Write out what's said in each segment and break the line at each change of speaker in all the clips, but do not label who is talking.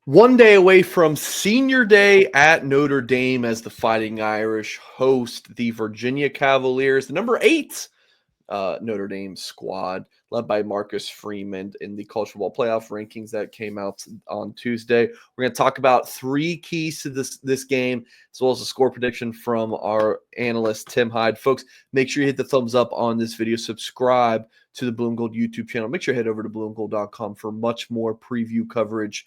One day away from Senior Day at Notre Dame as the Fighting Irish host the Virginia Cavaliers, the number 8 Notre Dame squad, led by Marcus Freeman in the college football playoff rankings that came out on Tuesday. We're going to talk about 3 keys to this game, as well as a score prediction from our analyst, Tim Hyde. Folks, make sure you hit the thumbs up on this video. Subscribe to the Blue and Gold YouTube channel. Make sure you head over to blueandgold.com for much more preview coverage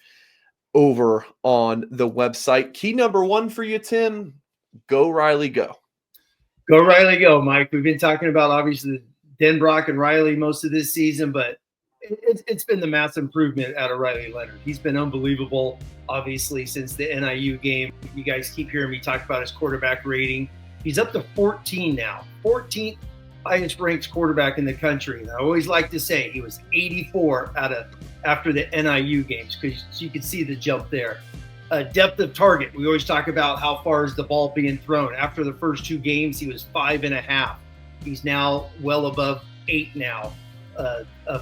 over on the website. Key number 1 for you, Tim. Go Riley, go.
Go Riley, go, Mike. We've been talking about obviously Denbrock and Riley most of this season, but it's been the mass improvement out of Riley Leonard. He's been unbelievable, obviously, since the NIU game. You guys keep hearing me talk about his quarterback rating. He's up to 14 now, 14th highest ranked quarterback in the country. And I always like to say he was 84 after the NIU games, because you can see the jump there. Depth of target. We always talk about how far is the ball being thrown. After the first 2 games, he was 5.5. He's now well above 8 now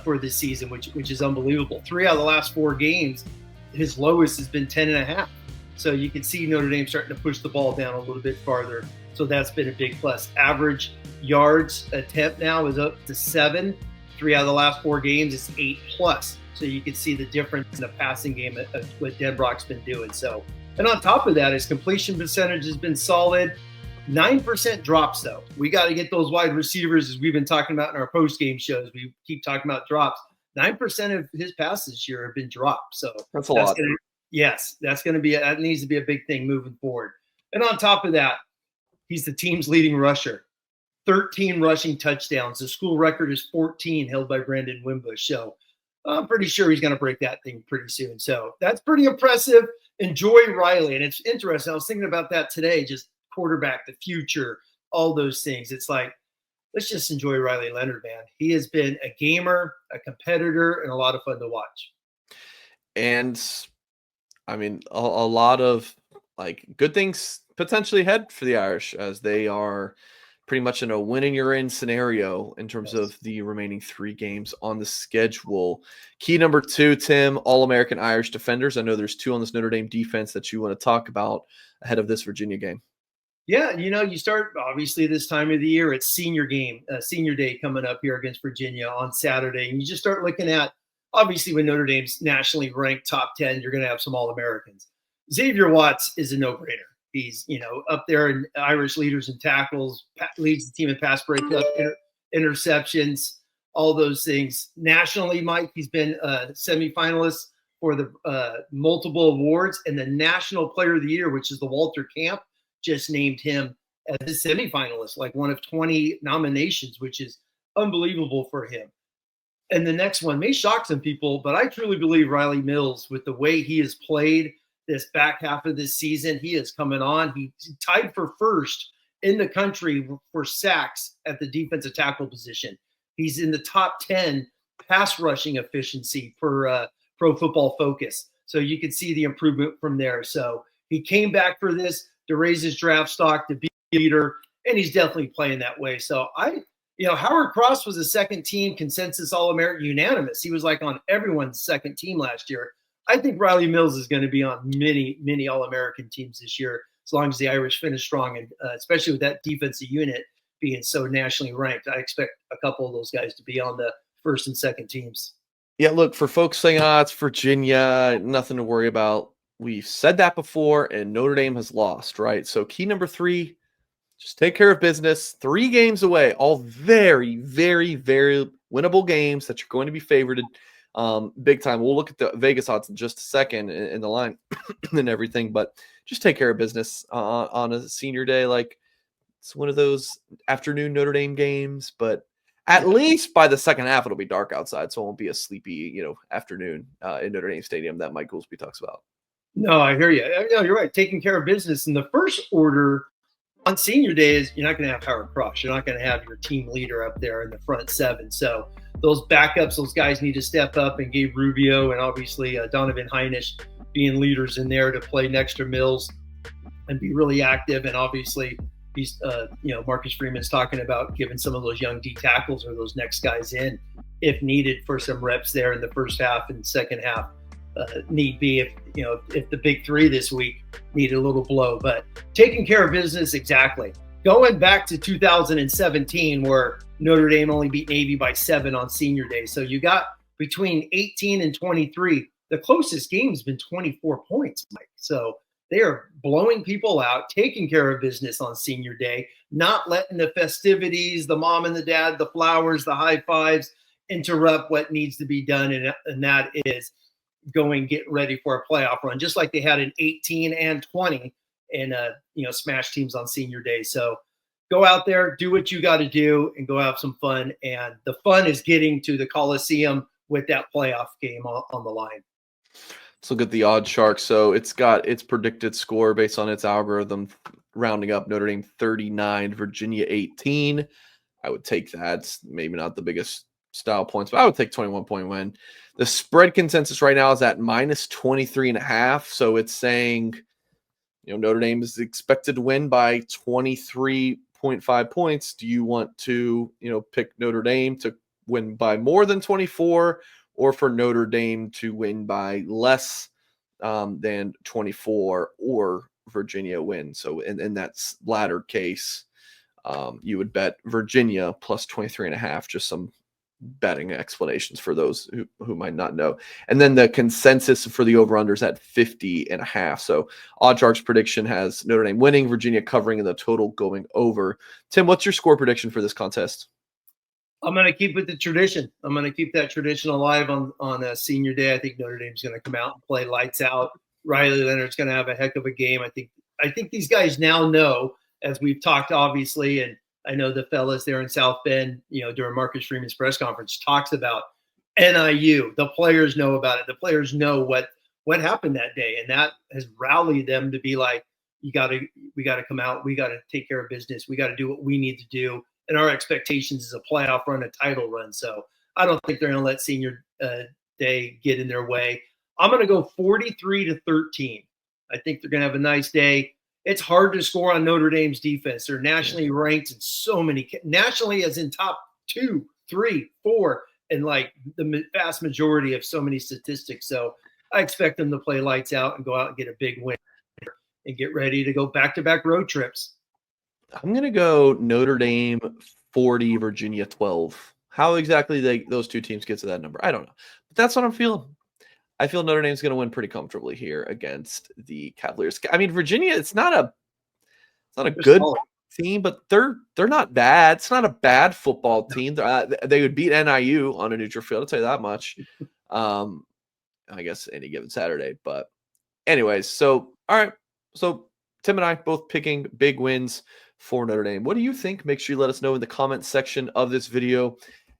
for this season, which is unbelievable. 3 out of the last 4 games, his lowest has been 10.5. So you can see Notre Dame starting to push the ball down a little bit farther. So that's been a big plus. Average yards attempt now is up to 7. 3 out of the last 4 games, it's 8+. So you can see the difference in the passing game of what Denbrock's been doing. So, and on top of that, his completion percentage has been solid. 9% drops, though. We got to get those wide receivers, as we've been talking about in our post-game shows. We keep talking about drops. 9% of his passes this year have been dropped. So
that's a lot.
That's going to be that needs to be a big thing moving forward. And on top of that, he's the team's leading rusher. 13 rushing touchdowns. The school record is 14, held by Brandon Wimbush. So I'm pretty sure he's going to break that thing pretty soon. So that's pretty impressive. Enjoy Riley. And it's interesting. I was thinking about that today, just quarterback, the future, all those things. It's like, let's just enjoy Riley Leonard, man. He has been a gamer, a competitor, and a lot of fun to watch.
And, I mean, a lot of, good things potentially ahead for the Irish, as they are pretty much in a winning you're in scenario in terms of the remaining 3 games on the schedule. Key number 2, Tim, All-American Irish defenders. I know there's 2 on this Notre Dame defense that you want to talk about ahead of this Virginia game.
Yeah, you start obviously this time of the year. It's senior day coming up here against Virginia on Saturday. And you just start looking at, obviously, when Notre Dame's nationally ranked top 10, you're going to have some All-Americans. Xavier Watts is a no-brainer. He's, up there in Irish leaders in tackles, leads the team in pass breakup, interceptions, all those things. Nationally, Mike, he's been a semifinalist for the multiple awards, and the National Player of the Year, which is the Walter Camp, just named him as a semifinalist, like one of 20 nominations, which is unbelievable for him. And the next one may shock some people, but I truly believe Riley Mills, with the way he has played this back half of this season, he is coming on. He tied for first in the country for sacks at the defensive tackle position. He's in the top 10 pass rushing efficiency for Pro Football Focus. So you can see the improvement from there. So he came back for this to raise his draft stock, to be a leader, and he's definitely playing that way. So Howard Cross was a second team consensus All-American unanimous. He was like on everyone's second team last year. I think Riley Mills is going to be on many All-American teams this year, as long as the Irish finish strong, and especially with that defensive unit being so nationally ranked. I expect a couple of those guys to be on the first and second teams.
Yeah, look, for folks saying, it's Virginia, nothing to worry about. We've said that before, and Notre Dame has lost, right? So key number 3, just take care of business. 3 games away, all very, very, very winnable games that you're going to be favored big time. We'll look at the Vegas odds in just a second in the line and everything, but just take care of business on a senior day. It's one of those afternoon Notre Dame games, but at least by the second half, it'll be dark outside, so it won't be a sleepy, afternoon in Notre Dame Stadium that Mike Goolsby talks about.
No, I hear you. No, you're right. Taking care of business. And the first order on senior day is you're not going to have Howard Cross. You're not going to have your team leader up there in the front 7. So those backups, those guys need to step up, and Gabe Rubio and obviously Donovan Heinisch being leaders in there to play next to Mills and be really active. And obviously he's, Marcus Freeman's talking about giving some of those young D tackles or those next guys in if needed for some reps there in the first half and second half. need be if the big three this week need a little blow. But taking care of business, exactly. Going back to 2017, where Notre Dame only beat Navy by 7 on Senior Day. So you got between 18 and 23. The closest game's been 24 points, Mike. So they are blowing people out, taking care of business on Senior Day, not letting the festivities, the mom and the dad, the flowers, the high fives interrupt what needs to be done. And that is going get ready for a playoff run, just like they had in 18 and 20 and smash teams on Senior Day. So go out there, do what you got to do, and go have some fun. And the fun is getting to the Coliseum with that playoff game on the line.
Let's look at the odd shark. So it's got its predicted score based on its algorithm, rounding up Notre Dame 39, Virginia 18. I would take that. It's maybe not the biggest style points, but I would take 21-point win. The spread consensus right now is at minus 23.5. So it's saying, Notre Dame is expected to win by 23.5 points. Do you want to, pick Notre Dame to win by more than 24, or for Notre Dame to win by less than 24, or Virginia win? So in that latter case, you would bet Virginia plus 23.5, just some betting explanations for those who might not know. And then the consensus for the over-unders at 50.5. So OddsShark's prediction has Notre Dame winning, Virginia covering, and the total going over. Tim, what's your score prediction for this contest?
I'm going to keep with the tradition. I'm going to keep that tradition alive on a Senior Day. I think Notre Dame's going to come out and play lights out. Riley Leonard's going to have a heck of a game. I think these guys now know, as we've talked, obviously, and I know the fellas there in South Bend, during Marcus Freeman's press conference, talks about NIU. The players know about it. The players know what happened that day, and that has rallied them to be like, we got to come out. We got to take care of business. We got to do what we need to do. And our expectations is a playoff run, a title run. So I don't think they're going to let Senior Day get in their way. I'm going to go 43-13. I think they're going to have a nice day. It's hard to score on Notre Dame's defense. They're nationally ranked in so many, nationally as in top 2, 3, 4, and like the vast majority of so many statistics. So I expect them to play lights out and go out and get a big win and get ready to go back-to-back road trips.
I'm going to go Notre Dame 40, Virginia 12. How exactly those two teams get to that number, I don't know. But that's what I'm feeling. I feel Notre Dame's going to win pretty comfortably here against the Cavaliers. I mean, Virginia, it's not a good team, but they're not bad. It's not a bad football team. They would beat NIU on a neutral field, I'll tell you that much. I guess any given Saturday. But anyways, so all right. So Tim and I both picking big wins for Notre Dame. What do you think? Make sure you let us know in the comments section of this video.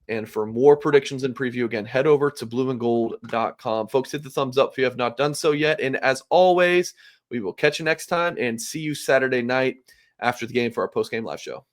And for more predictions and preview, again, head over to blueandgold.com. Folks, hit the thumbs up if you have not done so yet. And as always, we will catch you next time and see you Saturday night after the game for our post-game live show.